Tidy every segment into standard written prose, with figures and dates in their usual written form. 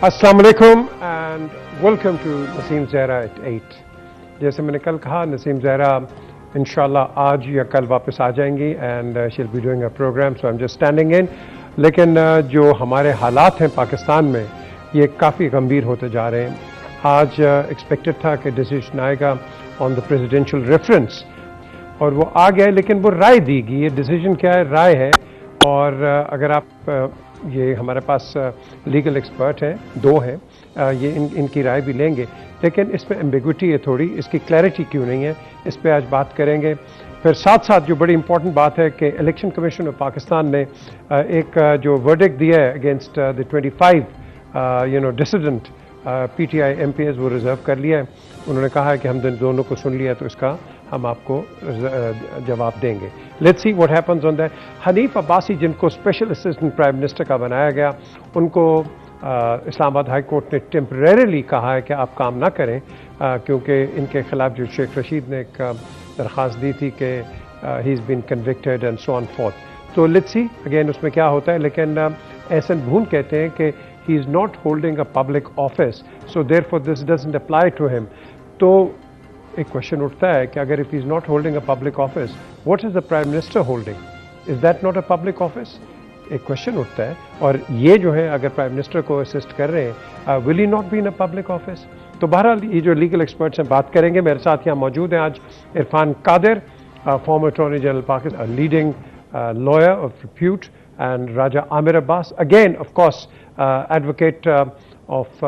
अस्सलाम वालेकुम and welcome to Naseem Zehra at 8। जैसे मैंने कल कहा, नसीम ज़हरा इंशाल्लाह आज या कल वापस आ जाएंगी and she will be doing a programme, so I am just standing in. लेकिन जो हमारे हालात हैं पाकिस्तान में, ये काफ़ी गंभीर होते जा रहे हैं। आज एक्सपेक्टेड था कि डिसीजन आएगा ऑन द प्रेसिडेंशियल रेफरेंस और वो आ गया है, लेकिन वो राय दी गई। ये डिसीजन क्या है? राय है। और अगर आप ये हमारे पास लीगल एक्सपर्ट हैं, दो हैं, ये इनकी राय भी लेंगे, लेकिन इसमें एम्बिग्विटी है थोड़ी, इसकी क्लैरिटी क्यों नहीं है, इस पे आज बात करेंगे। फिर साथ साथ जो बड़ी इंपॉर्टेंट बात है कि इलेक्शन कमीशन ऑफ पाकिस्तान ने एक जो वर्डिक्ट दिया है against the 25 dissident PTI MPs, वो रिजर्व कर लिया है। उन्होंने कहा है कि हम दोनों को सुन लिया तो इसका हम आपको जवाब देंगे। Let's see what happens on that. Hanif Abbasi, जिनको स्पेशल असिस्टेंट प्राइम मिनिस्टर का बनाया गया, उनको इस्लामाबाद हाई कोर्ट ने टेम्परेरीली कहा है कि आप काम ना करें, क्योंकि इनके खिलाफ जो शेख रशीद ने एक दरख्वास्त दी थी कि he is been convicted and so on forth. तो लेट्स सी अगेन उसमें क्या होता है। लेकिन एहसन भून कहते हैं कि he is not holding a public office, so therefore this doesn't apply to him. तो एक क्वेश्चन उठता है कि अगर if he is not holding a public office, what is the prime minister holding? Is that not a public office? एक question उठता है। और ये जो है, अगर प्राइम मिनिस्टर को असिस्ट कर रहे हैं, will he not be in a public office? तो बहरहाल ये जो लीगल एक्सपर्ट्स हैं बात करेंगे। मेरे साथ यहाँ मौजूद हैं आज Irfan Qadir, former attorney general Pakistan, leading lawyer of repute, and Raja Amir Abbas, again of course advocate of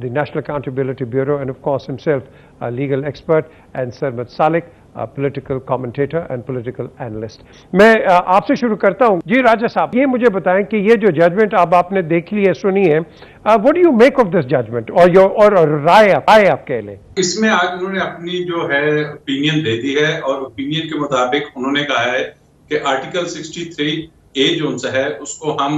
the National Accountability Bureau, and of course himself a legal expert, and Sarmat Salik, a political commentator and political analyst. मैं आपसे शुरू करता हूँ जी। राजा साहब, ये मुझे बताएं कि ये जो जजमेंट अब आपने देख ली है, सुनी है, what do you make of this judgment, और राय आप कह लें। इसमें आज उन्होंने अपनी जो है ओपिनियन दे दी है, और ओपिनियन के मुताबिक उन्होंने कहा है कि आर्टिकल 63A जो है उसको हम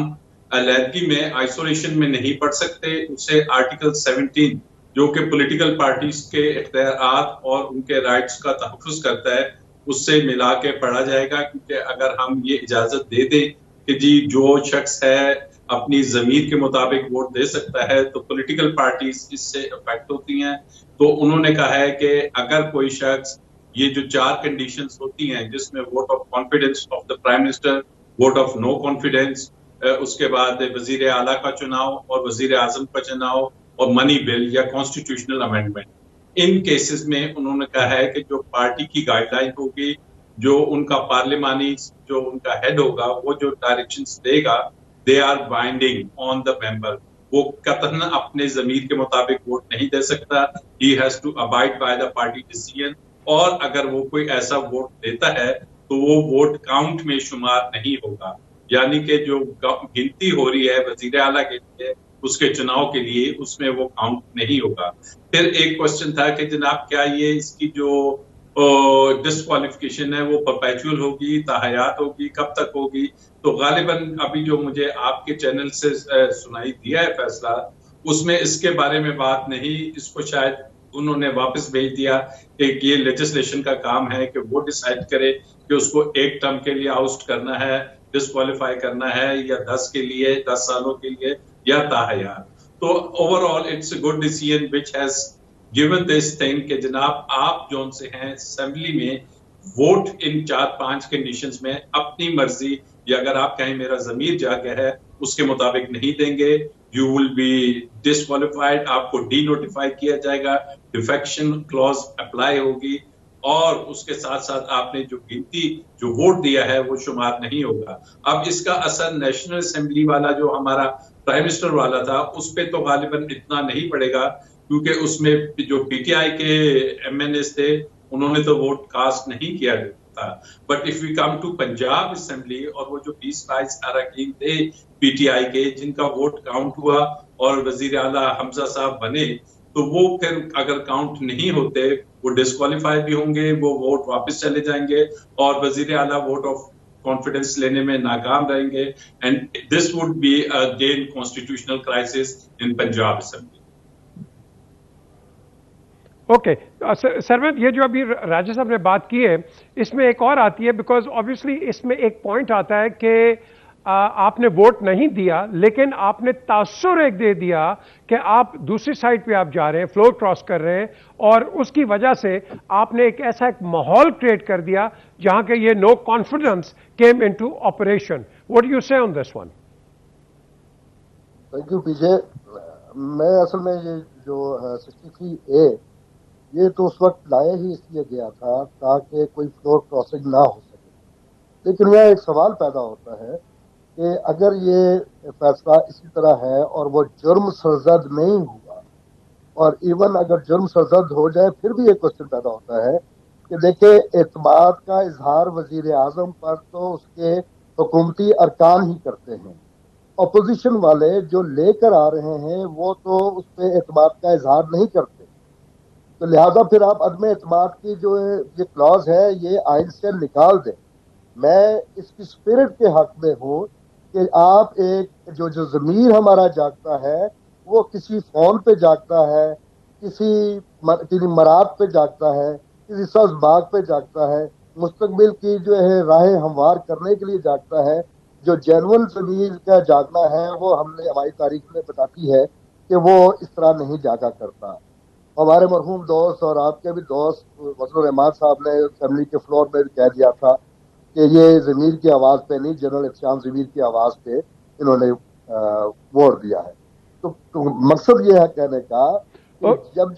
अलहदगी में, आइसोलेशन में नहीं पढ़ सकते। उसे आर्टिकल 17 जो कि पॉलिटिकल पार्टीज के इख्तियारात और उनके राइट्स का तहफ़्फ़ुज़ करता है, उससे मिला के पढ़ा जाएगा। क्योंकि अगर हम ये इजाजत दे दें कि जी जो शख्स है अपनी ज़मीर के मुताबिक वोट दे सकता है, तो पॉलिटिकल पार्टीज इससे अफेक्ट होती हैं। तो उन्होंने कहा है कि अगर कोई शख्स, ये जो 4 कंडीशंस होती हैं, जिसमें vote of confidence of the prime minister, vote of no confidence, उसके बाद वजीर आला का चुनाव और वजीर आजम का चुनाव, और मनी बिल या कॉन्स्टिट्यूशनल अमेंडमेंट, इन केसेस में उन्होंने कहा है कि जो पार्टी की गाइडलाइन होगी, जो उनका पार्लिमानी जो उनका हेड होगा, वो जो डायरेक्शंस देगा, they are binding on the member. वो कतन अपने जमीर के मुताबिक वोट नहीं दे सकता। He has to abide by the party decision. और अगर वो कोई ऐसा वोट देता है तो वो वोट काउंट में शुमार नहीं होगा। यानी कि जो गिनती हो रही है वजीर आला के लिए, उसके चुनाव के लिए, उसमें वो काउंट नहीं होगा। फिर एक क्वेश्चन था कि जनाब क्या ये इसकी जो डिस्क्वालिफिकेशन है वो परपेचुअल होगी, ताहयात होगी, कब तक होगी? तो गालिबन अभी जो मुझे आपके चैनल से सुनाई दिया है फैसला, उसमें इसके बारे में बात नहीं। इसको शायद उन्होंने वापस भेज दिया कि ये लेजिस्लेशन का काम है कि वो डिसाइड करे कि उसको एक टर्म के लिए आउस्ट करना है, डिस्क्वालीफाई करना है, या 10 के लिए, 10 सालों के लिए, या ताहयात। तो overall it's a good decision which has given this thing कि जनाब आप जो से हैं असेंबली में वोट इन 4-5 कंडीशंस में अपनी मर्जी, या अगर आप कहें मेरा जमीर जागे है, उसके मुताबिक नहीं देंगे, यू विल बी डिस्क्वालिफाइड, आपको डी नोटिफाई किया जाएगा, डिफेक्शन क्लॉज अप्लाई होगी, और उसके साथ साथ आपने जो गिनती जो वोट दिया है वो शुमार नहीं होगा। अब इसका असर नेशनल असेंबली वाला जो हमारा प्राइम मिनिस्टर वाला था, उस पर तो गालिबन इतना नहीं पड़ेगा, क्योंकि उसमें जो PTI के MNAs थे उन्होंने तो वोट कास्ट नहीं किया था। But if we come to Punjab assembly, और वो जो 20-22 अरकान थे PTI के जिनका वोट काउंट हुआ और वजीर आला हमजा साहब बने, तो वो फिर अगर काउंट नहीं होते वो डिस्क्वालीफाई भी होंगे, वो वोट वापस चले जाएंगे, और वजीर आला वोट ऑफ कॉन्फिडेंस लेने में नाकाम रहेंगे, and this would be again constitutional crisis in Punjab assembly. Okay Sarwat, ये जो अभी राजा साहब ने बात की है, इसमें एक और आती है, बिकॉज ऑब्वियसली इसमें एक पॉइंट आता है कि आपने वोट नहीं दिया, लेकिन आपने तासुर एक दे दिया कि आप दूसरी साइड पे आप जा रहे हैं, फ्लोर क्रॉस कर रहे हैं, और उसकी वजह से आपने एक ऐसा एक माहौल क्रिएट कर दिया जहां के ये no confidence came into operation. What do you say on this one? Thank you PJ. मैं असल में ये जो 63A ये तो उस वक्त लाया ही इसलिए गया था ताकि कोई फ्लोर क्रॉसिंग ना हो सके. लेकिन यह एक सवाल पैदा होता है कि अगर ये फैसला इसी तरह है और वो जुर्म सरजद नहीं हुआ, और इवन अगर जुर्म सरजद हो जाए फिर भी एक क्वेश्चन पैदा होता है कि देखिए एतमाद का इजहार वजीर आजम पर तो उसके हुकूमती अरकान ही करते हैं. अपोजिशन वाले जो लेकर आ रहे हैं वो तो उस पर एतमाद का इजहार नहीं करते. तो लिहाजा फिर आप अदम एतमाद की जो ये क्लॉज है ये आइन से निकाल दें. मैं इसकी स्पिरिट के हक में हूँ कि आप एक जो ज़मीर हमारा जागता है वो किसी फोन पे जागता है, किसी मराद पे जागता है, किसी सब्ज बाग पे जागता है, मुस्तकबिल की जो है राहें हमवार करने के लिए जागता है. जो जेन्युइन ज़मीर का जागना है वो हमने हमारी तारीख में बताती है कि वो इस तरह नहीं जागा करता. हमारे मरहूम दोस्त और आपके भी दोस्त फजलुर रहमान साहब ने असेंबली के फ्लोर में भी कह दिया था कि ये ज़मीर की आवाज़ पे नहीं, जनरल इत्तेशाम ज़मीर की आवाज़ पे इन्होंने वोट दिया है. तो मकसद ये है कहने का कि जब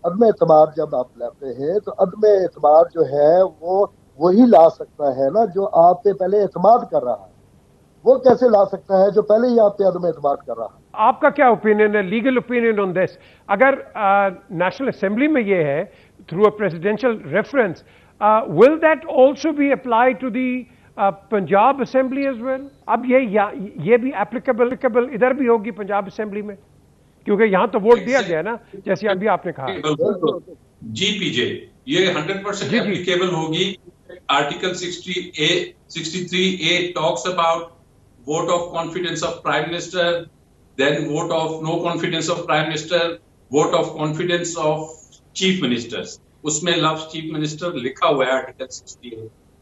अदम एतमाद जब आप लाते हैं तो अदम एतमाद जो है वो वही ला सकता है ना जो आप पे पहले एतमाद कर रहा है. वो कैसे ला सकता है जो पहले ही आप पे अदम एतमाद कर रहा है? आपका क्या ओपिनियन है, लीगल ओपिनियन ऑन दिस? अगर नेशनल असेंबली में ये है through a presidential reference, will that also be apply to the Punjab assembly as well? अब ये भी एप्लीकेबल इधर भी होगी पंजाब असेंबली में, क्योंकि यहां तो वोट दिया गया ना, जैसे अभी आपने कहा. जी पीजे, ये 100% एप्लीकेबल होगी. Article 63A talks about vote of confidence of Prime Minister, then vote of no confidence of Prime Minister, vote of confidence of Chief Ministers. उसमें लफ्ज चीफ मिनिस्टर लिखा हुआ है आर्टिकल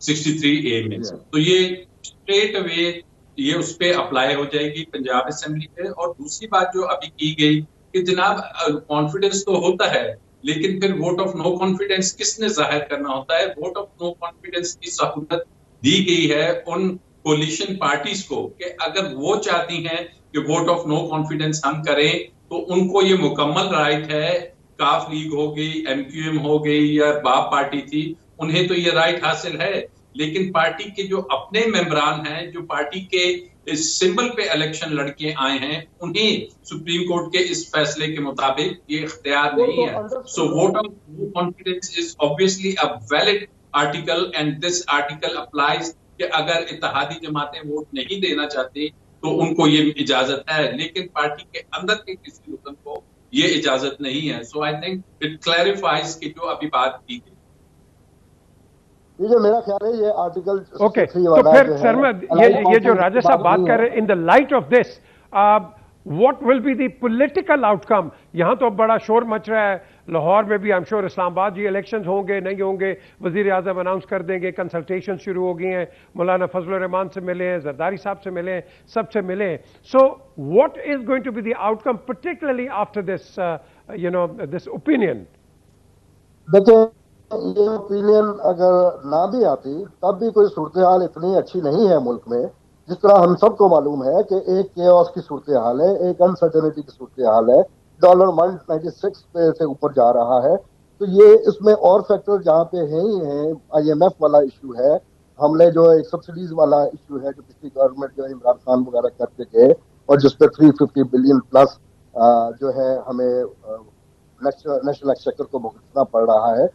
63A में. तो ये स्ट्रेट अवे ये उस पे अप्लाई हो जाएगी पंजाब असेंबली पे. और दूसरी बात जो अभी की गई कि जनाब कॉन्फिडेंस तो होता है, लेकिन फिर वोट ऑफ नो कॉन्फिडेंस किसने जाहिर करना होता है? वोट ऑफ नो कॉन्फिडेंस की सहूलत दी गई है उन कोलिशन पार्टीज को कि अगर वो चाहती हैं कि वोट ऑफ नो कॉन्फिडेंस हम करें तो उनको ये मुकम्मल राइट है. काफ लीग हो गई, MQM हो गई या बाप पार्टी थी, उन्हें तो ये राइट हासिल है. लेकिन पार्टी के जो अपने मेंबरान हैं, जो पार्टी के इस सिंबल पे इलेक्शन लड़के आए हैं, उन्हें सुप्रीम कोर्ट के इस फैसले के मुताबिक ये इख्तियार नहीं है. So vote of no confidence is obviously a valid article and this article applies कि अगर इत्तेहादी जमातें वोट नहीं देना चाहती तो उनको ये इजाजत है, लेकिन पार्टी के अंदर के किसी रुकन को ये इजाजत नहीं है. सो आई थिंक इट क्लैरिफाइज कि जो अभी बात की गई. ये मेरा ख्याल है ये आर्टिकल ओके. तो फिर सर ये जो राजा साहब बात कर रहे हैं, in the light of this what will be the political outcome? यहां तो बड़ा शोर मच रहा है, लाहौर में भी आई एम श्योर इस्लामाबाद जी इलेक्शंस होंगे नहीं होंगे, वजीर आजम अनाउंस कर देंगे, कंसल्टेशन शुरू हो गई हैं, मौलाना फजलुर रहमान से मिले हैं, जरदारी साहब से मिले हैं, सबसे मिले हैं. So what is going to be the outcome particularly after this this opinion? देखिए ये ओपिनियन अगर ना भी आती तब भी कोई सूरत हाल इतनी अच्छी नहीं है मुल्क में. जिस तरह हम सबको मालूम है कि एक केओस की सूरत हाल है, एक अनसर्टेनिटी की सूरत हाल है, डॉलर 196 पे से ऊपर जा रहा है. तो ये इसमें और फैक्टर जहाँ पे है ही हैं. IMF वाला इशू है, हमने जो एक सब्सिडीज वाला इशू है जो पिछली गवर्नमेंट जो इमरान खान वगैरह करके गए और जिस पे 350 बिलियन प्लस जो है हमें नेशनल एक्सचेकर को भुगतना पड़ रहा है.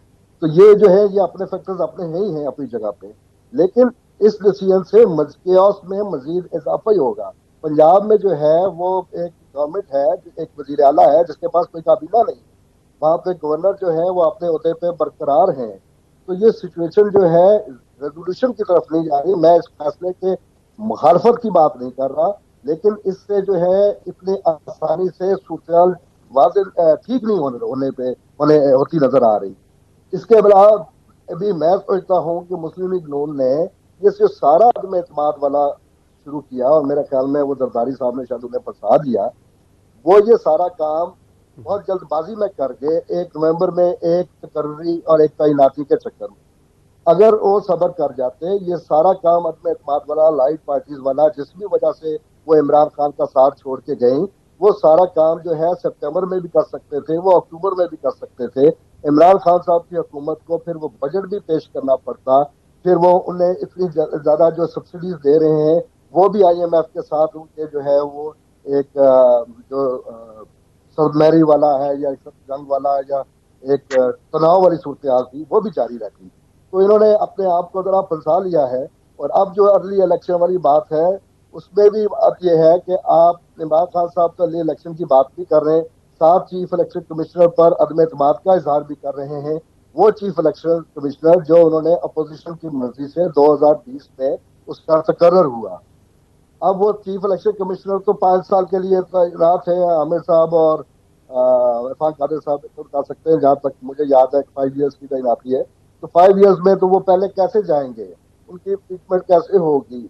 तो ये जो है ये अपने फैक्टर्स अपने हैं ही हैं अपनी जगह पे. लेकिन इस डिसीजन से केओस में मजीद इजाफा ही होगा. पंजाब में जो है वो एक गवर्नमेंट है, एक वजीर आला है जिसके पास कोई काबीना नहीं, वहाँ पे गवर्नर जो है वो अपने ओहदे पे बरकरार हैं. तो ये सिचुएशन जो है रेजोल्यूशन की तरफ नहीं जा रही. मैं इस फैसले के मुखालफत की बात नहीं कर रहा, लेकिन इससे जो है इतनी आसानी से सूरत वाज़ेह ठीक नहीं होती नजर आ रही. इसके अलावा अभी मैं सोचता हूँ कि मुस्लिम लीग नून ने ये जो सारा अदम एतमाद वाला شروع کیا اور میرے خیال میں وہ زرداری صاحب نے شاید انہیں پھنسا دیا. وہ یہ سارا کام بہت جلد بازی میں کر کے 1 نومبر میں ایک تقرری اور ایک تعیناتی کے چکر میں اگر وہ صبر کر جاتے, یہ سارا کام عدم اعتماد والا, لائٹ پارٹیز والا, جس بھی وجہ سے وہ عمران خان کا ساتھ چھوڑ کے گئیں, وہ سارا کام جو ہے سپٹمبر میں بھی کر سکتے تھے, وہ اکتوبر میں بھی کر سکتے تھے. عمران خان صاحب کی حکومت کو پھر وہ بجٹ بھی پیش کرنا پڑتا, پھر وہ انہیں اتنی زیادہ جو سبسڈیز دے رہے ہیں وہ بھی آئی ایم ایف کے ساتھ ان کے جو ہے وہ ایک جو سبمیری والا ہے یا جنگ والا یا ایک تناؤ والی صورتحال تھی وہ بھی جاری رکھی. تو انہوں نے اپنے آپ کو ذرا پھنسا لیا ہے. اور اب جو ارلی الیکشن والی بات ہے اس میں بھی بات یہ ہے کہ آپ عمران خان صاحب تو ارلی الیکشن کی بات بھی کر رہے ہیں, ساتھ چیف الیکشن کمشنر پر عدم اعتماد کا اظہار بھی کر رہے ہیں. وہ چیف الیکشن کمشنر جو انہوں نے اپوزیشن کی مرضی سے 2020 میں اس کا تقرر ہوا. اب وہ چیف الیکشن کمشنر تو 5 سال کے لیے تعینات ہیں. عامر صاحب اور عرفان قادر صاحب بتا سکتے ہیں, جہاں تک مجھے یاد ہے 5 ایئرس کی تعیناتی ہے. تو 5 ایئرس میں تو وہ پہلے کیسے جائیں گے, ان کی ٹریٹمنٹ کیسے ہوگی,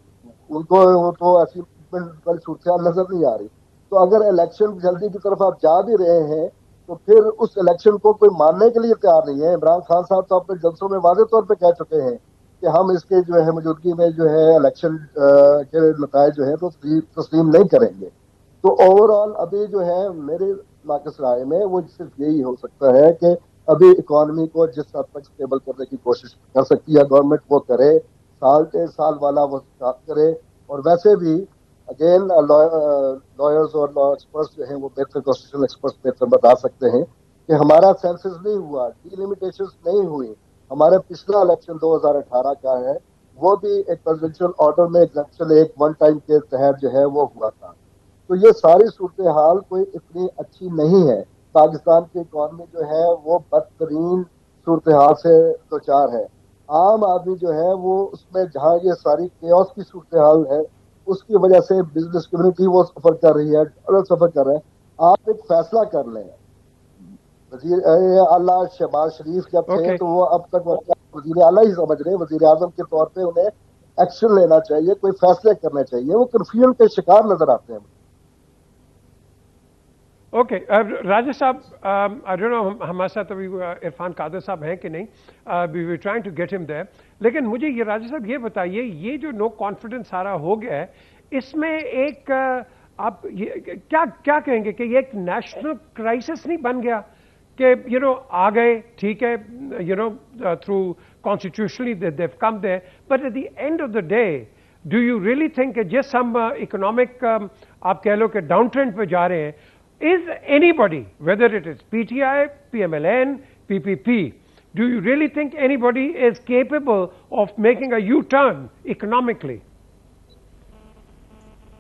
ان کو وہ تو ایسی ٹریٹمنٹ والی صورتحال نظر نہیں آ رہی. تو اگر الیکشن جلدی کی طرف آپ جا بھی رہے ہیں تو پھر اس الیکشن کو کوئی ماننے کے لیے تیار نہیں ہے. عمران خان صاحب تو اپنے جلسوں میں واضح طور پہ کہہ چکے ہیں کہ ہم اس کے جو ہے موجودگی میں جو ہے الیکشن کے نتائج جو ہے تو تسلیم نہیں کریں گے. تو اوور آل ابھی جو ہے میرے ناقص رائے میں وہ صرف یہی ہو سکتا ہے کہ ابھی اکانومی کو جس حد تک اسٹیبل کرنے کی کوشش کر سکتی ہے گورنمنٹ وہ کرے, سال 1.5 سال والا وہ اسٹارٹ کرے. اور ویسے بھی اگین لائرز اور لا ایکسپرٹس جو ہیں وہ بہتر کانسٹیٹیوشنل ایکسپرٹس بہتر بتا سکتے ہیں کہ ہمارا سینسس نہیں ہوا, ڈیلیمیٹیشنز نہیں ہوئی. ہمارے پچھلا الیکشن 2018 کا ہے وہ بھی ایک پریزیڈنشل آرڈر میں ایگزیکشن ایک ون ٹائم کے تحت جو ہے وہ ہوا تھا. تو یہ ساری صورتحال کوئی اتنی اچھی نہیں ہے. پاکستان کی اکانومی جو ہے وہ بدترین صورتحال سے دوچار ہے. عام آدمی جو ہے وہ اس میں جہاں یہ ساری کیوس کی صورتحال ہے اس کی وجہ سے بزنس کمیونٹی وہ سفر کر رہی ہے, سفر کر رہے ہیں. آپ ایک فیصلہ کر لیں. وزیر اعلیٰ شہباز شریف جب تھے تو وہ اب تک وزیر اعلیٰ ہی سمجھ رہے ہیں, وزیر اعظم کے طور پہ انہیں ایکشن لینا چاہیے, کوئی فیصلے کرنے چاہیے. وہ کنفیوژن کے شکار نظر آتے ہیں. اوکے راجہ صاحب, آئی ڈونٹ نو ہمارے ساتھ ابھی عرفان قادر صاحب ہیں کہ نہیں, وی وی ٹرائنگ ٹو گیٹ ہم دیر. لیکن مجھے یہ راجہ صاحب یہ بتائیے, یہ جو نو کانفیڈنس سارا ہو گیا ہے اس میں ایک آپ کیا کہیں گے کہ یہ ایک نیشنل کرائسس نہیں بن گیا کہ آ گئے ٹھیک ہے through constitutionally they've come there, but at the end of the day do you really think کہ جس ہم اکنامک آپ کہہ لو کہ ڈاؤن ٹرینڈ پہ جا رہے ہیں, is anybody, whether it is PTI, PMLN, PPP, do you really think anybody is capable of making a U-turn economically?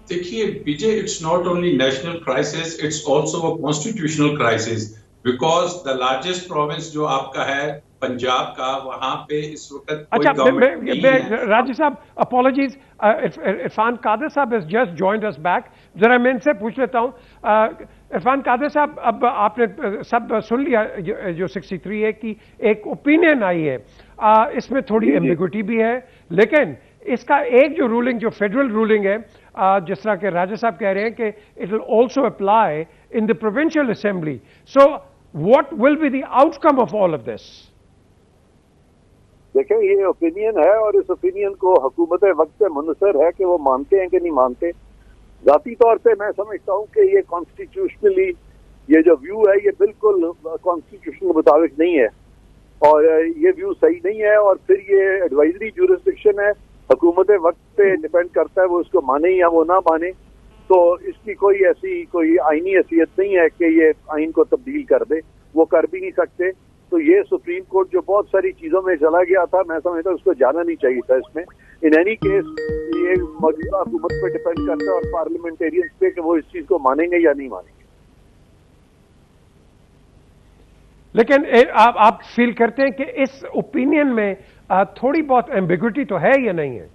देखिए विजय, it's not only national crisis, it's also a constitutional crisis because the largest province जो आपका है पंजाब का, वहां पे इस वक्त कोई गवर्नमेंट नहीं है. राजीव साहब apologies, इरफान कादर साहब has just joined us back. जरा मैं इनसे पूछ लेता हूँ. इरफान कादर साहब, अब आपने सब सुन लिया जो 63A की एक ओपिनियन आई है, इसमें थोड़ी एम्बिग्विटी भी है, लेकिन इसका एक जो रूलिंग, जो फेडरल रूलिंग है, जिस तरह के राजा साहब कह रहे हैं कि it will also apply in the provincial assembly. So what will be the outcome of all of this? देखें, ये ओपिनियन है और इस ओपिनियन को हुकूमत वक्त पे मुनसर है कि वो मानते हैं कि नहीं मानते. ज़ाती तौर पे मैं समझता हूँ कि ये कॉन्स्टिट्यूशनली ये जो व्यू है ये बिल्कुल कॉन्स्टिट्यूशन के मुताबिक नहीं है और ये व्यू सही नहीं है. और फिर ये एडवाइजरी ज्यूरिसडिक्शन है, हुकूमत वक्त पे डिपेंड करता है वो इसको माने या वो ना माने. तो इसकी कोई ऐसी कोई आईनी हैसियत नहीं है कि ये आइन को तब्दील कर दे, वो कर भी नहीं सकते. तो ये सुप्रीम कोर्ट जो बहुत सारी चीज़ों में चला गया था, मैं समझता हूँ उसको जाना नहीं चाहिए था इसमें. इन एनी केस ये मौजूदा हुकूमत पे डिपेंड करता है और पार्लियामेंटेरियंस पे कि वो इस चीज़ को मानेंगे या नहीं मानेंगे. लेकिन आप फील करते हैं कि इस ओपिनियन में थोड़ी बहुत एम्बिग्विटी तो है या नहीं है?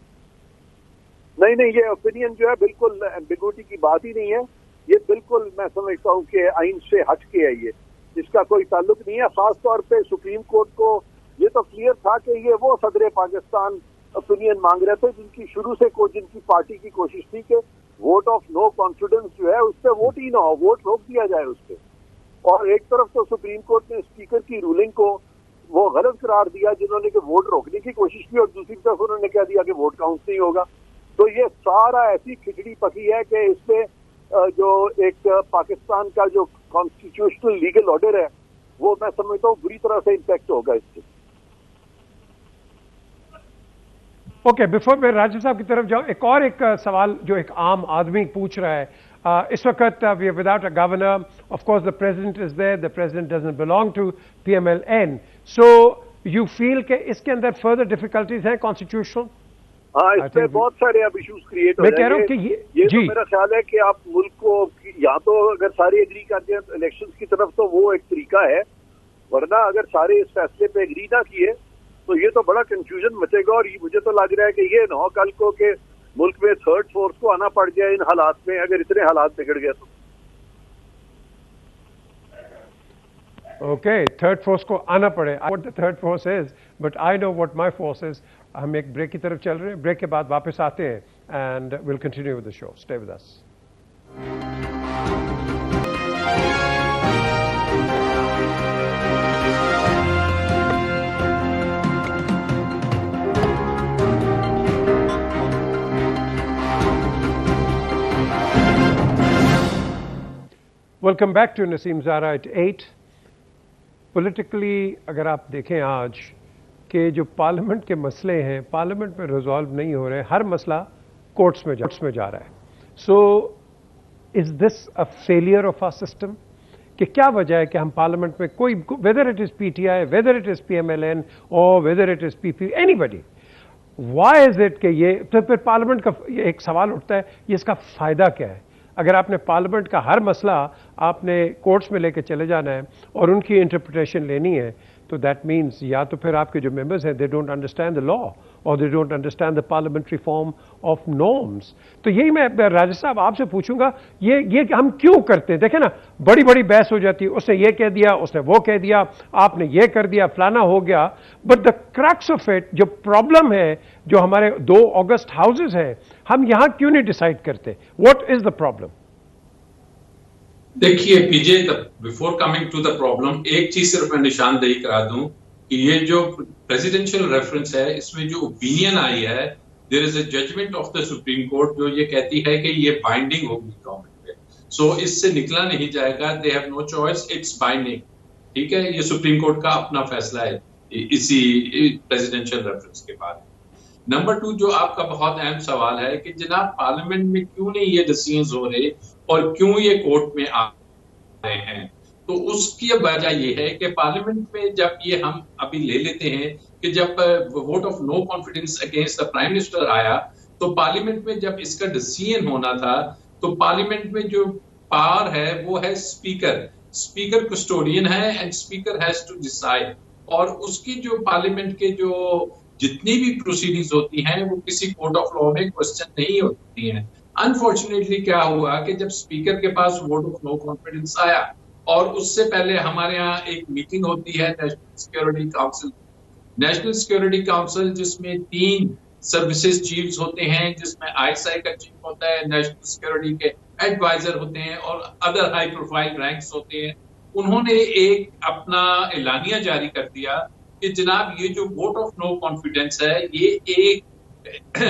नहीं, ये ओपिनियन जो है बिल्कुल एम्बिग्विटी की बात ही नहीं है. ये बिल्कुल मैं समझता हूँ कि आइन से हट के है, ये इसका कोई ताल्लुक नहीं है. खास तौर पे सुप्रीम कोर्ट को ये तो क्लियर था कि ये वो सदर पाकिस्तान ओपिनियन मांग रहे थे, जिनकी शुरू से जिनकी पार्टी की कोशिश थी कि वोट ऑफ नो कॉन्फिडेंस जो है उस पर वोट ही ना हो, वोट रोक दिया जाए उस पर। और एक तरफ तो सुप्रीम कोर्ट ने स्पीकर की रूलिंग को वो गलत करार दिया जिन्होंने कि वोट रोकने की कोशिश की, और दूसरी तरफ उन्होंने कह दिया कि वोट काउंट नहीं होगा। तो ये सारा ऐसी खिचड़ी पकी है कि इससे जो एक पाकिस्तान का जो कॉन्स्टिट्यूशनल लीगल ऑर्डर है वो मैं समझता हूँ बुरी तरह से इम्पैक्ट होगा इससे। ओके, बिफोर मैं राजीव साहब की तरफ जाऊं, एक सवाल जो एक आम आदमी पूछ रहा है। इस वक्त we are without a governor, of course the president is there, the president doesn't belong to PMLN, so you feel कि इसके अंदर फर्दर डिफिकल्टीज हैं कॉन्स्टिट्यूशनल? हाँ, इसमें बहुत सारे अब इश्यूज क्रिएट हो मैं कह रहा हूं कि ये तो मेरा ख्याल है कि आप मुल्क को या तो अगर सारे एग्री करते हैं इलेक्शंस की तरफ तो वो एक तरीका है, वरना अगर सारे इस फैसले पे एग्री ना किए तो ये तो बड़ा कंफ्यूजन मचेगा। और मुझे तो लग रहा है कि ये ना हो कल को के मुल्क में थर्ड फोर्स को आना पड़ जाए इन हालात में, अगर इतने हालात बिगड़ गए तो। ओके, थर्ड फोर्स को आना पड़े। What the third force is, but I know what my force is. हम एक ब्रेक की तरफ चल रहे हैं, ब्रेक के बाद वापस आते हैं and will continue with the show. Stay with us. Welcome back to Naseem Zara at 8। Politically अगर आप देखें आज कि जो पार्लियामेंट के मसले हैं पार्लियामेंट में रिजॉल्व नहीं हो रहे, हर मसला कोर्ट्स में जा रहा है। So is this a failure of our system? कि क्या वजह है कि हम पार्लियामेंट में कोई, whether it is PTI, whether it is PMLN और whether it is PP, anybody, why is it कि ये, तो फिर पार्लियामेंट का एक सवाल उठता है, ये इसका फायदा क्या है? अगर आपने पार्लियामेंट का हर मसला आपने कोर्ट्स में लेके चले जाना है और उनकी इंटरप्रिटेशन लेनी है, तो दैट मीन्स या तो फिर आपके जो मेंबर्स हैं they don't understand the law और they don't understand the parliamentary form of norms. तो यही मैं राजेश साहब आपसे पूछूंगा, ये हम क्यों करते हैं? देखें ना, बड़ी बड़ी बहस हो जाती है, उसने ये कह दिया, उसने वो कह दिया, आपने ये कर दिया, फलाना हो गया। But the crux of it, जो प्रॉब्लम है, जो हमारे 2 अगस्त हाउसेज हैं, हम यहां क्यों नहीं डिसाइड करते? What is the problem? देखिए PJ, before coming to the problem, एक चीज सिर्फ मैं निशानदेही करा दूं कि ये जो प्रेसिडेंशियल रेफरेंस है, इसमें जो ओपिनियन आई है, there is a judgment of the supreme court जो ये कहती है कि ये बाइंडिंग होगी गवर्नमेंट पे। सो इससे निकला नहीं जाएगा, they have no choice, it's binding. ठीक है, ये सुप्रीम कोर्ट का अपना फैसला है इसी प्रेसिडेंशियल रेफरेंस के बाद। नंबर 2, जो आपका बहुत अहम सवाल है कि जनाब पार्लियामेंट में क्यों नहीं ये डिसीजंस हो रहे और क्यों ये कोर्ट में आ रहे हैं, तो उसकी वजह ये है कि पार्लियामेंट में जब ये हम अभी ले लेते हैं कि जब vote of no confidence against the prime minister आया, तो पार्लियामेंट में जब इसका डिसीजन होना था, तो पार्लियामेंट में जो पावर है वो है स्पीकर कस्टोडियन है and speaker has to decide. और उसकी जो पार्लियामेंट के जो जितनी भी प्रोसीडिंग्स होती हैं वो किसी कोर्ट ऑफ लॉ में क्वेश्चन नहीं होती हैं। अनफॉर्चुनेटली क्या हुआ कि जब स्पीकर के पास वोट ऑफ नो कॉन्फिडेंस आया और उससे पहले हमारे यहाँ एक मीटिंग होती है नेशनल सिक्योरिटी काउंसिल जिसमें 3 सर्विसेज चीफ्स होते हैं, जिसमें ISI का चीफ होता है, नेशनल सिक्योरिटी के एडवाइजर होते हैं और अदर हाई प्रोफाइल रैंक्स होते हैं। उन्होंने एक अपना एलानिया जारी कर दिया कि जनाब ये जो वोट ऑफ नो कॉन्फिडेंस है, ये एक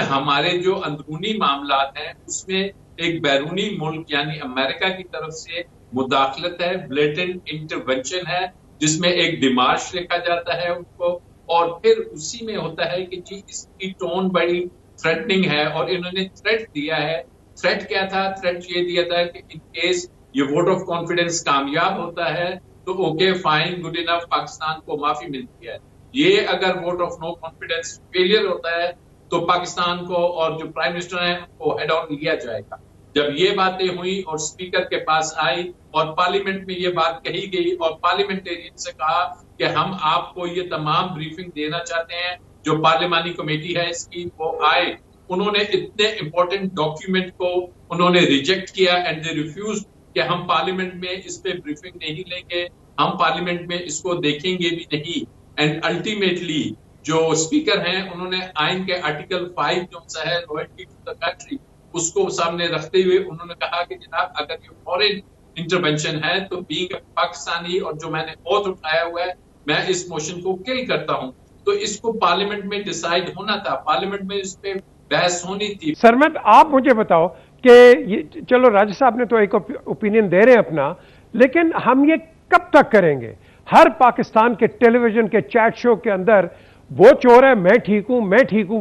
हमारे जो अंदरूनी मामलात हैं उसमें एक बैरूनी मुल्क यानी अमेरिका की तरफ से मुदाखलत है, ब्लेटेंट इंटरवेंशन है, जिसमें एक डिमार्श लिखा जाता है उनको, और फिर उसी में होता है कि जी इसकी टोन बड़ी थ्रेटनिंग है और इन्होंने थ्रेट दिया है। थ्रेट क्या था? थ्रेट ये दिया था कि इन केस ये वोट ऑफ कॉन्फिडेंस कामयाब होता है तो okay fine good enough, Pakistan को माफी मिलती है। ये अगर vote of no confidence failure होता है तो पाकिस्तान को और जो प्राइम मिनिस्टर है उनको हेड ऑन लिया जाएगा। जब ये बातें हुई और स्पीकर के पास आई और पार्लियामेंट में ये बात कही गई और पार्लियामेंटेरियन से कहा कि हम आपको ये तमाम ब्रीफिंग देना चाहते हैं, जो पार्लियामानी कमेटी है इसकी वो आए, उन्होंने इतने इंपॉर्टेंट डॉक्यूमेंट को उन्होंने रिजेक्ट किया एंड दे रिफ्यूज कि हम पार्लियामेंट में इस पे ब्रीफिंग नहीं लेंगे, हम पार्लियामेंट में इसको देखेंगे भी नहीं। एंड अल्टीमेटली जो स्पीकर हैं उन्होंने आइन के आर्टिकल 5 जो सा है लॉयल्टी टू द कंट्री उसको सामने रखते हुए उन्होंने कहा कि जनाब अगर ये फॉरेन इंटरवेंशन है तो बीइंग पाकिस्तानी और जो मैंने ओथ उठाया हुआ है मैं इस मोशन को किल करता हूं। तो इसको पार्लियामेंट में डिसाइड होना था, पार्लियामेंट में इस पे बहस होनी थी। सरमद आप मुझे बताओ कि चलो राजा साहब ने तो एक ओपिनियन दे रहे हैं अपना, लेकिन हम ये कब तक करेंगे? हर पाकिस्तान के टेलीविजन के चैट शो के अंदर वो चोर है मैं ठीक हूं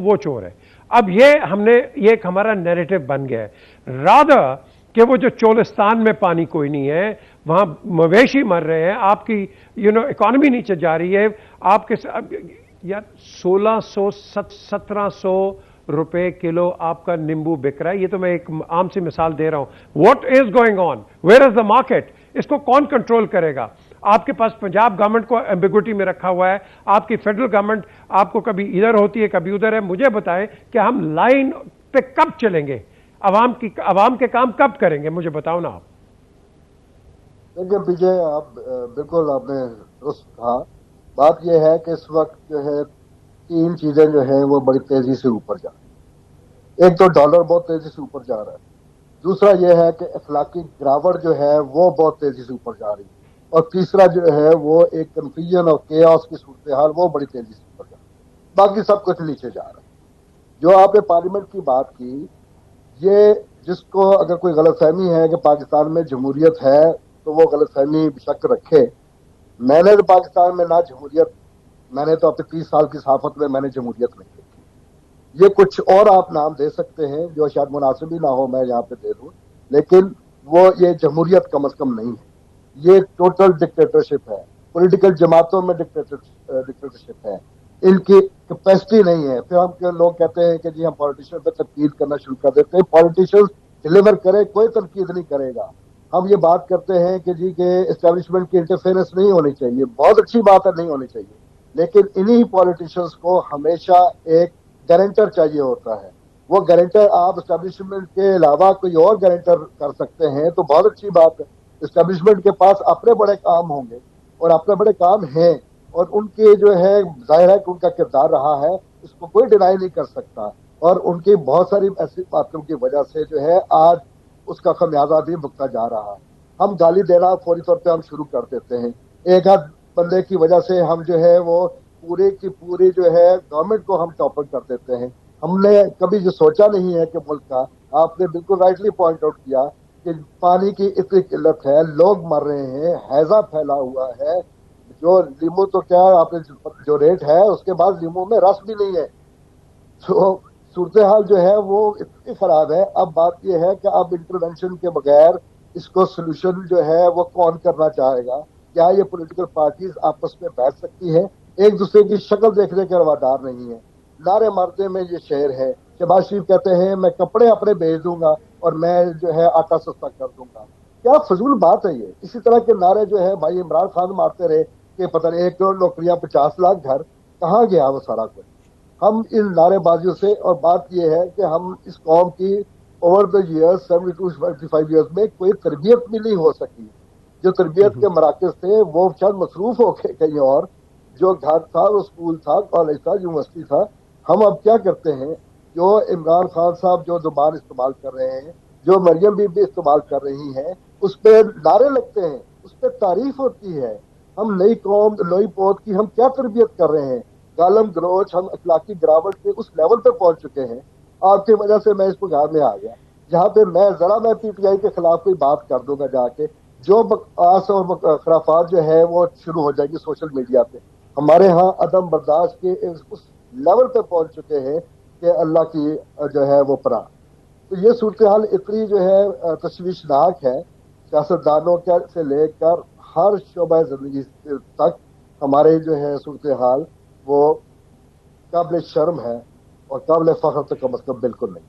वो चोर है। अब ये एक हमारा नैरेटिव बन गया है रादर कि वो जो चोलिस्तान में पानी कोई नहीं है, वहां मवेशी मर रहे हैं, आपकी इकोनॉमी नीचे जा रही है, आपके यार 1600-1700 रुपए किलो आपका नींबू बिक रहा है। ये तो मैं एक आम सी मिसाल दे रहा हूं। What is going on, where is the market? इसको कौन कंट्रोल करेगा? आपके पास पंजाब गवर्नमेंट को एम्बिग्विटी में रखा हुआ है, आपकी फेडरल गवर्नमेंट आपको कभी इधर होती है कभी उधर है। मुझे बताएं कि हम लाइन पे कब चलेंगे, अवाम के काम कब करेंगे, मुझे बताओ ना आप। देखिए विजय, आप बिल्कुल आपने दुरुस्त कहा। बात यह है कि इस वक्त जो है तीन चीजें जो है वो बड़ी तेजी से ऊपर जा रही है। एक तो डॉलर बहुत तेजी से ऊपर जा रहा है, दूसरा यह है कि अखलाकी गिरावट जो है वो बहुत तेजी से ऊपर जा रही है, और तीसरा जो है वो एक कंफ्यूजन और केओस की सूरत हाल वो बड़ी तेजी से ऊपर जा रही है। बाकी सब कुछ नीचे जा रहा है। जो आपने पार्लियामेंट की बात की, ये जिसको अगर कोई गलतफहमी है कि पाकिस्तान में जमहूरियत है तो वो गलतफहमी बेशक रखे। मैंने तो पाकिस्तान में ना जमहूरियत, मैंने तो अपने 30 साल की सहाफत में मैंने जमहूरियत नहीं देखी। ये कुछ और आप नाम दे सकते हैं जो शायद मुनासिब ही ना हो, मैं यहाँ पे दे दूँ, लेकिन वो ये जमहूरियत कम अज कम नहीं है। ये टोटल डिक्टेटरशिप है, पॉलिटिकल जमातों में डिक्टेटरशिप है, इनकी कैपेसिटी नहीं है। फिर हम लोग कहते हैं कि जी हम पॉलिटिशियन पर तनकीद करना शुरू कर देते हैं। पॉलिटिशियन डिलीवर करे, कोई तनकीद नहीं करेगा। हम ये बात करते हैं कि जी के एस्टेब्लिशमेंट की इंटरफेरेंस नहीं होनी चाहिए, बहुत अच्छी बात है, नहीं होनी चाहिए, लेकिन इन्हीं पॉलिटिशियंस को हमेशा एक गारंटर चाहिए होता है। वो गारंटर आप एस्टेब्लिशमेंट के अलावा कोई और गारंटर कर सकते हैं तो बहुत अच्छी बात है। एस्टेब्लिशमेंट के पास अपने बड़े काम होंगे और अपने बड़े काम हैं, और उनके जो है जाहिर है कि उनका किरदार रहा है, इसको कोई डिनाई नहीं कर सकता, और उनकी बहुत सारी ऐसी बातों की वजह से जो है आज उसका खमियाजा भी भुगता जा रहा है। हम गाली देना फौरी तौर पे हम शुरू कर देते हैं, एक आध बंदे की वजह से हम जो है वो पूरे की पूरी जो है गवर्नमेंट को हम टॉपर कर देते हैं। हमने कभी जो सोचा नहीं है कि मुल्क का, आपने बिल्कुल राइटली पॉइंट आउट किया कि पानी की इतनी किल्लत है, लोग मर रहे हैं, हैजा फैला हुआ है, जो लीमू तो क्या आपने जो रेट है उसके बाद लीमू में रस भी नहीं है। तो सूरत हाल जो है वो इतनी खराब है। अब बात यह है कि अब इंटरवेंशन के बगैर इसको सोल्यूशन जो है वो कौन करना चाहेगा? क्या ये पॉलिटिकल पार्टीज आपस में बैठ सकती है? एक दूसरे की शक्ल देखने के रवादार नहीं है, नारे मारते में ये शेर है। शहबाज शरीफ कहते हैं मैं कपड़े अपने भेज दूंगा और मैं जो है आटा सस्ता कर दूंगा। क्या फजूल बात है ये? इसी तरह के नारे जो है भाई इमरान खान मारते रहे कि पता नहीं 1 करोड़ नौकरियां, 50 लाख घर, कहाँ गया वो सारा कुछ? हम इन नारेबाजियों से, और बात यह है कि हम इस कौम की ओवर द ईयर्स 72-75 ईयर्स में कोई तरबियत भी नहीं हो सकी। जो तरबियत के मराकज थे वो शायद मसरूफ हो गए कहीं और, जो घर था वो स्कूल था, कॉलेज था, यूनिवर्सिटी था। हम अब क्या करते हैं, जो इमरान खान साहब जो जुबान इस्तेमाल कर रहे हैं, जो मरियम बीबी इस्तेमाल कर रही हैं, उस पर नारे लगते हैं, उस पर तारीफ होती है। हम नई कौम, नई पौध की हम क्या तरबियत कर रहे हैं? गालम गलोच, हम अखलाकी गिरावट के उस लेवल पे पहुंच चुके हैं। आपकी वजह से मैं इस प्रोग्राम में आ गया जहां पे मैं पीटीआई के खिलाफ कोई बात कर दूंगा जाके, जो बकवास और खराफात जो है वो शुरू हो जाएगी सोशल मीडिया पे। हमारे यहाँ अदम बर्दाश्त के उस लेवल पे पहुंच चुके हैं कि अल्लाह की जो है वो परा। तो ये सूरत हाल इतनी जो है तशवीशनाक है, सियासतदानों के से लेकर हर शोबा जिंदगी तक हमारे जो है सूरत हाल वो काबिल शर्म है और काबिल फख्र तो कम अज कम बिल्कुल नहीं।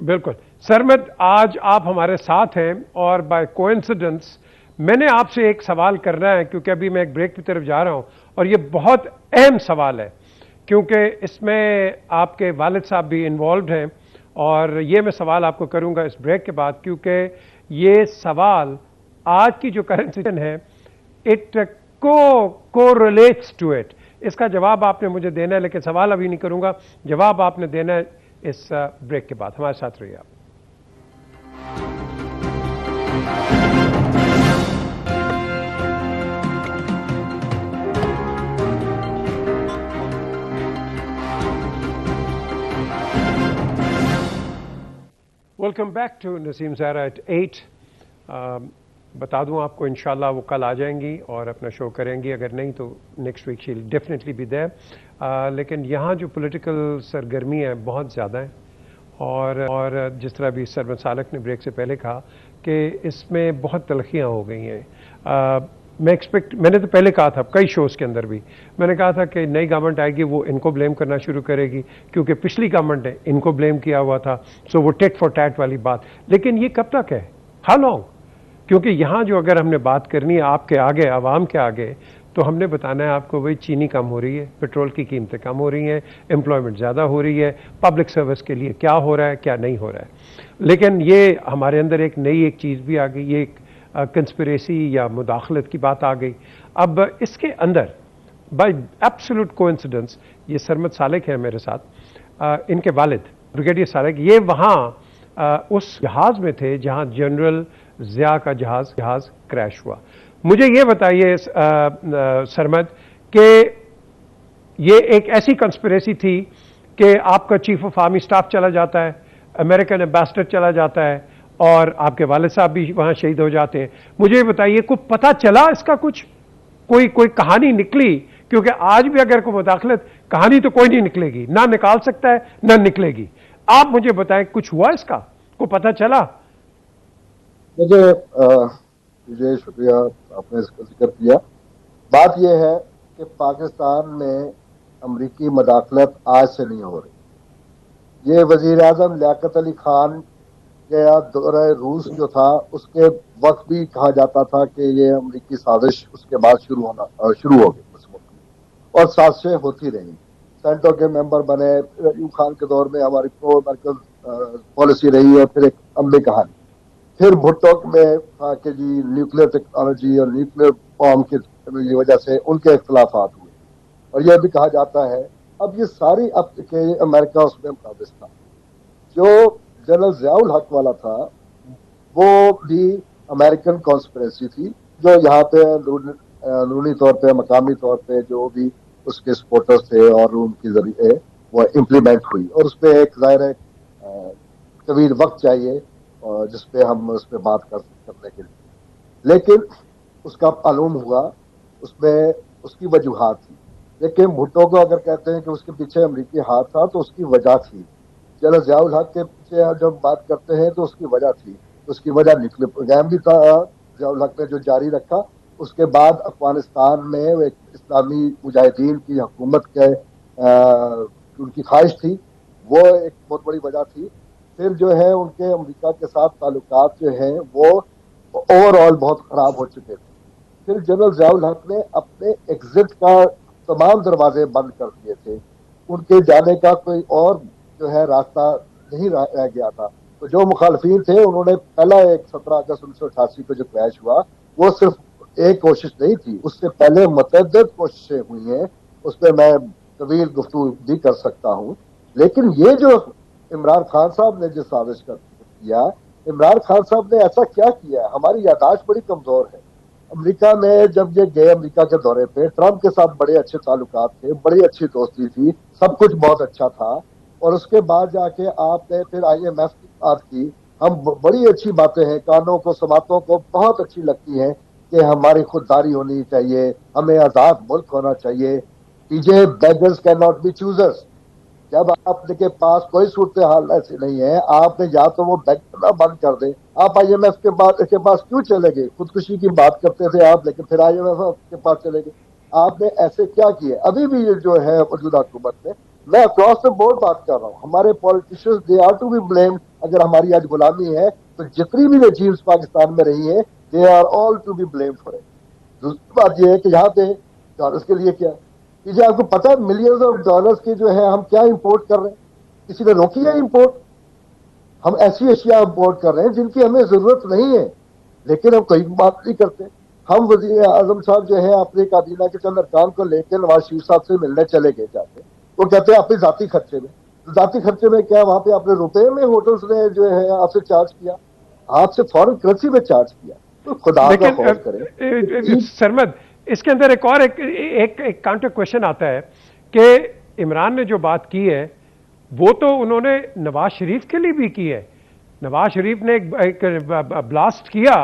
बिल्कुल सरमद, आज आप हमारे साथ हैं और बाय कोइंसिडेंस मैंने आपसे एक सवाल करना है, क्योंकि अभी मैं एक ब्रेक की तरफ जा रहा हूं और ये बहुत अहम सवाल है, क्योंकि इसमें आपके वालिद साहब भी इन्वॉल्व हैं, और ये मैं सवाल आपको करूंगा इस ब्रेक के बाद, क्योंकि ये सवाल आज की जो करंट सिचुएशन है इट को रिलेट्स टू इट। اس کا جواب آپ نے مجھے دینا ہے, لیکن سوال ابھی نہیں کروں گا, جواب آپ نے دینا ہے اس بریک کے بعد. ہمارے ساتھ رہیے آپ. Welcome back to Naseem Zahra at 8. بتا دوں آپ کو انشاءاللہ وہ کل آ جائیں گی اور اپنا شو کریں گی, اگر نہیں تو next week shall definitely be there. لیکن یہاں جو پولیٹیکل سرگرمی ہے بہت زیادہ ہے, اور جس طرح بھی سرمد سالک نے بریک سے پہلے کہا کہ اس میں بہت تلخیاں ہو گئی ہیں. میں نے تو پہلے کہا تھا کئی شوز کے اندر بھی, میں نے کہا تھا کہ نئی گورنمنٹ آئے گی وہ ان کو بلیم کرنا شروع کرے گی, کیونکہ پچھلی گورنمنٹ نے ان کو بلیم کیا ہوا تھا, سو وہ ٹیٹ فار ٹیٹ والی بات. لیکن یہ کب تک ہے, ہاؤ لانگ؟ کیونکہ یہاں جو اگر ہم نے بات کرنی ہے آپ کے آگے, عوام کے آگے, تو ہم نے بتانا ہے آپ کو بھائی چینی کم ہو رہی ہے, پیٹرول کی قیمتیں کم ہو رہی ہیں, امپلائمنٹ زیادہ ہو رہی ہے, پبلک سروس کے لیے کیا ہو رہا ہے کیا نہیں ہو رہا ہے. لیکن یہ ہمارے اندر ایک نئی چیز بھی آ گئی, یہ کنسپریسی یا مداخلت کی بات آ گئی. اب اس کے اندر بائی ایبسولوٹ کوئنسیڈنس یہ سرمد سالک ہے میرے ساتھ, ان کے والد بریگیڈیئر سالک, یہ وہاں اس جہاز میں تھے جہاں جنرل ضیاء کا جہاز کریش ہوا. مجھے یہ بتائیے سرمد کہ یہ ایک ایسی کنسپریسی تھی کہ آپ کا چیف آف آرمی سٹاف چلا جاتا ہے, امریکن ایمبیسڈر چلا جاتا ہے, اور آپ کے والد صاحب بھی وہاں شہید ہو جاتے ہیں. مجھے یہ بتائیے کوئی پتہ چلا اس کا, کچھ کوئی کہانی نکلی؟ کیونکہ آج بھی اگر کوئی مداخلت کہانی تو کوئی نہیں نکلے گی, نہ نکال سکتا ہے نہ نکلے گی. آپ مجھے بتائیں کچھ ہوا اس کا, کوئی پتہ چلا؟ مجھے شکریہ آپ نے اس کا ذکر کیا. بات یہ ہے کہ پاکستان میں امریکی مداخلت آج سے نہیں ہو رہی. یہ وزیر اعظم لیاقت علی خان کا دورہ روس جو تھا اس کے وقت بھی کہا جاتا تھا کہ یہ امریکی سازش اس کے بعد شروع ہو گئی اس ملک میں, اور سازشیں ہوتی رہیں. سینٹو کے ممبر بنے, ایوب خان کے دور میں ہماری پرو امریکن پالیسی رہی ہے, پھر ایک عملی کہانی. پھر بھٹو میں تھا کہ جی نیوکلیر ٹیکنالوجی اور نیوکلیر فارم کی وجہ سے ان کے اختلافات ہوئے, اور یہ بھی کہا جاتا ہے اب یہ ساری اب کہ امریکہ اس میں ملوث تھا. جو جنرل ضیاء الحق والا تھا وہ بھی امریکن کانسپریسی تھی, جو یہاں پہ اندرونی طور پہ مقامی طور پہ جو بھی اس کے سپورٹرز تھے اور ان کے ذریعے وہ امپلیمنٹ ہوئی, اور اس پہ ایک ظاہر ہے طویل وقت چاہیے جس پہ ہم اس پہ بات کرنے کے لیے. لیکن اس کا معلوم ہوا, اس میں اس کی وجوہات تھی. لیکن بھٹو کو اگر کہتے ہیں کہ اس کے پیچھے امریکی ہاتھ تھا تو اس کی وجہ تھی. جنرل ضیاء الحق کے پیچھے جب بات کرتے ہیں تو اس کی وجہ تھی, اس کی وجہ نیوکلیر پروگرام بھی تھا ضیاء الحق نے جو جاری رکھا. اس کے بعد افغانستان میں ایک اسلامی مجاہدین کی حکومت کے ان کی خواہش تھی, وہ ایک بہت بڑی وجہ تھی. پھر جو ہے ان کے امریکہ کے ساتھ تعلقات جو ہیں وہ اوور آل بہت خراب ہو چکے تھے. پھر جنرل ضیاء الحق نے اپنے ایگزٹ کا تمام دروازے بند کر دیے تھے, ان کے جانے کا کوئی اور جو ہے راستہ نہیں رہ گیا تھا. تو جو مخالفین تھے انہوں نے پہلا ایک 17 اگست 1988 کو جو کریش ہوا وہ صرف ایک کوشش نہیں تھی, اس سے پہلے متعدد کوششیں ہوئی ہیں, اس پہ میں طویل گفتگو بھی کر سکتا ہوں. لیکن یہ جو عمران خان صاحب نے جو سازش کیا, عمران خان صاحب نے ایسا کیا کیا ہے؟ ہماری یادداشت بڑی کمزور ہے. امریکہ میں جب یہ گئے امریکہ کے دورے پہ, ٹرمپ کے ساتھ بڑے اچھے تعلقات تھے, بڑی اچھی دوستی تھی, سب کچھ بہت اچھا تھا. اور اس کے بعد جا کے آپ نے پھر IMF کی بات کی. ہم بڑی اچھی باتیں ہیں, کانوں کو سماعتوں کو بہت اچھی لگتی ہیں کہ ہماری خودداری ہونی چاہیے, ہمیں آزاد ملک ہونا چاہیے. پیجے beggars can not be choosers. جب آپ کے پاس کوئی صورتحال ایسی نہیں ہے, آپ نے یا تو وہ بیگ کرنا بند کر دیں. آپ IMF کے پاس کیوں چلے گئے؟ خودکشی کی بات کرتے تھے آپ, لیکن پھر IMF کے پاس چلے گئے. آپ نے ایسے کیا کیے؟ ابھی بھی جو ہے موجودہ حکومت میں اکراس دا بورڈ بات کر رہا ہوں, ہمارے politicians they are to be blamed. اگر ہماری آج غلامی ہے تو جتنی بھی رجیمز پاکستان میں رہی ہیں they are all to be blamed for it. دوسری بات یہ ہے کہ یہاں پہ ڈالرز کے لیے کیا ہے, آپ کو پتا ہے ملینز آف ڈالرز کی جو ہے ہم کیا امپورٹ کر رہے ہیں؟ کسی نے روکی ہے امپورٹ؟ ہم ایسی اشیاء امپورٹ کر رہے ہیں جن کی ہمیں ضرورت نہیں ہے, لیکن ہم کوئی بات نہیں کرتے. हम वजीर आजम साहब जो है अपनी काबीना के चंद अरकान को लेकर नवाज शरीफ साहब से मिलने चले गए जाके, वो कहते हैं अपने जाती खर्चे में, जाती खर्चे में क्या वहां पे अपने रुपए में होटल्स ने जो है आपसे चार्ज किया, आपसे फॉरेन करेंसी में चार्ज किया, तो खुदा का खौफ करें। सरमद, इसके अंदर एक और एक काउंटर क्वेश्चन आता है कि इमरान ने जो बात की है वो तो उन्होंने नवाज शरीफ के लिए भी की है। नवाज शरीफ ने एक ब्लास्ट किया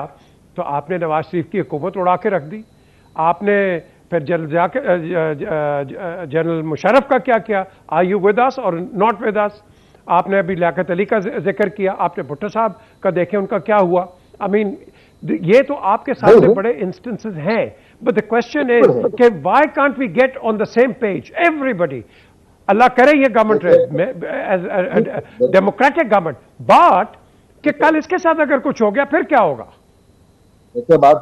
तो आपने नवाज शरीफ की हुकूमत उड़ा के रख दी। आपने फिर जनरल मुशर्रफ का क्या किया, आर यू विद अस और नॉट विद अस। आपने अभी लियाकत अली का जिक्र किया, आपने भुट्टो साहब का देखे उनका क्या हुआ। आई मीन ये तो आपके सामने बड़े इंस्टेंसेस हैं, बट द क्वेश्चन इज कि why can't we get on the same page everybody. अल्लाह करे ये गवर्नमेंट रहे डेमोक्रेटिक गवर्नमेंट, बट कि कल इसके साथ अगर कुछ हो गया फिर क्या होगा। देखिए बात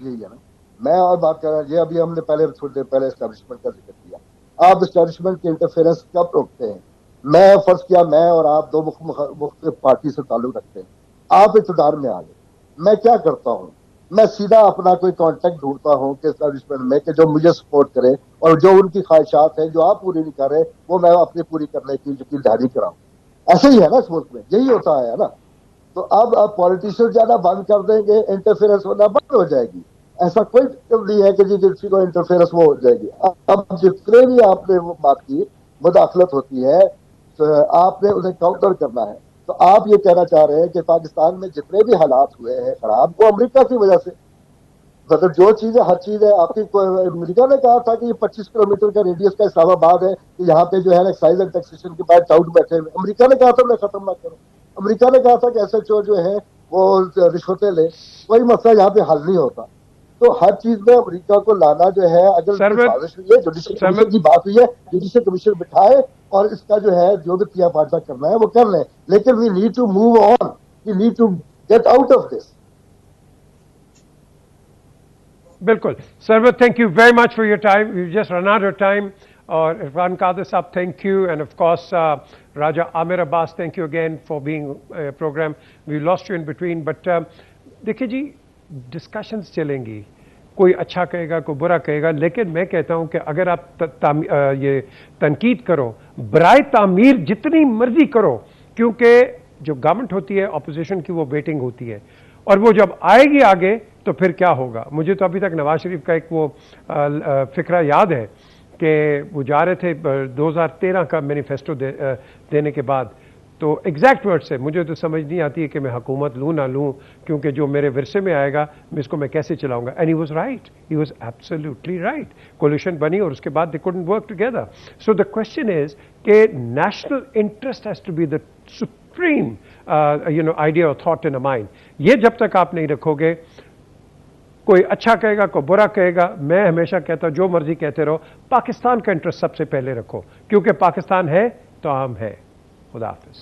यही है ना, मैं और बात कर रहा हूँ, ये अभी हमने पहले थोड़ी देर पहले एस्टैब्लिशमेंट का जिक्र किया। आप एस्टैब्लिशमेंट के इंटरफेरेंस कब रोकते हैं? मैं फर्ज किया मैं और आप दो मुख्तलिफ पार्टी से ताल्लुक रखते हैं, आप इक़्तिदार में आ गए, मैं क्या करता हूँ, मैं सीधा अपना कोई कॉन्टेक्ट ढूंढता हूँ कि एस्टैब्लिशमेंट में कि जो मुझे सपोर्ट करे और जो उनकी ख्वाहिशात हैं जो आप पूरी नहीं कर रहे वो मैं अपनी पूरी करने की यकीनदारी कराऊँ। ऐसे ही है ना इस मुल्क में, यही होता है ना। तो अब पॉलिटिशियन ज्यादा बंद कर देंगे, इंटरफेरेंस होना बंद हो जाएगी। ऐसा कोई नहीं है कि जी किसी को इंटरफेरेंस वो हो जाएगी। अब जितने भी आपने वो बात की मुदाखलत होती है तो आपने उन्हें काउंटर करना है। तो आप ये कहना चाह रहे हैं कि पाकिस्तान में जितने भी हालात हुए हैं खराब वो अमेरिका की वजह से, मतलब जो चीजें हर चीज है आपकी। अमेरिका ने कहा था कि ये 25 किलोमीटर का रेडियस का इस्लामाबाद है कि यहाँ पे जो है एक्साइज एंड टैक्सेशन के बाद टाउट बैठे हुए। अमेरिका ने कहा था मैं खत्म ना करो। अमेरिका ने कहा था कि एसएचओ जो है वो रिश्वतें ले, कोई मसला यहाँ पे हल नहीं होता। तो हर चीज में अमेरिका को लाना जो है, अगर साजिश हुई है, जुडिशल कमीशन की बात हुई है, जुडिशल कमीशन बिठाए और इसका जो है जो भी किया पार्टा करना है वो कर लें, लेकिन we need to move on, we need to get out of this. बिल्कुल Sarwat, thank you very much for your time, we just run out of time. और Irfan Qadir sahab, thank you, and of course Raja Amir Abbas, thank you again for being program. We lost you in between, but देखिए जी discussions चलेंगी, कोई अच्छा कहेगा कोई बुरा कहेगा, लेकिन मैं कहता हूं कि अगर आप ये तनकीद करो, बराए तामीर जितनी मर्जी करो, क्योंकि जो गवर्नमेंट होती है अपोजिशन की वो वेटिंग होती है, और वो जब आएगी आगे तो फिर क्या होगा। मुझे तो अभी तक नवाज शरीफ का एक वो फिक्रा याद है कि वो जा रहे थे 2013 का मैनिफेस्टो देने के बाद, तो एग्जैक्ट वर्ड से मुझे तो समझ नहीं आती है कि मैं हुकूमत लूँ ना लूँ, क्योंकि जो मेरे विरसे में आएगा मैं इसको मैं कैसे चलाऊंगा। And he was right, he was absolutely right. Coalition बनी और उसके बाद they couldn't work together. So the question is कि national interest has to be the supreme idea और थॉट इन अ माइंड। ये जब तक आप नहीं रखोगे, कोई अच्छा कहेगा कोई बुरा कहेगा, मैं हमेशा कहता हूं जो मर्जी कहते रहो, पाकिस्तान का इंटरेस्ट सबसे पहले रखो, क्योंकि पाकिस्तान है तो हम है। खुदा हाफिज।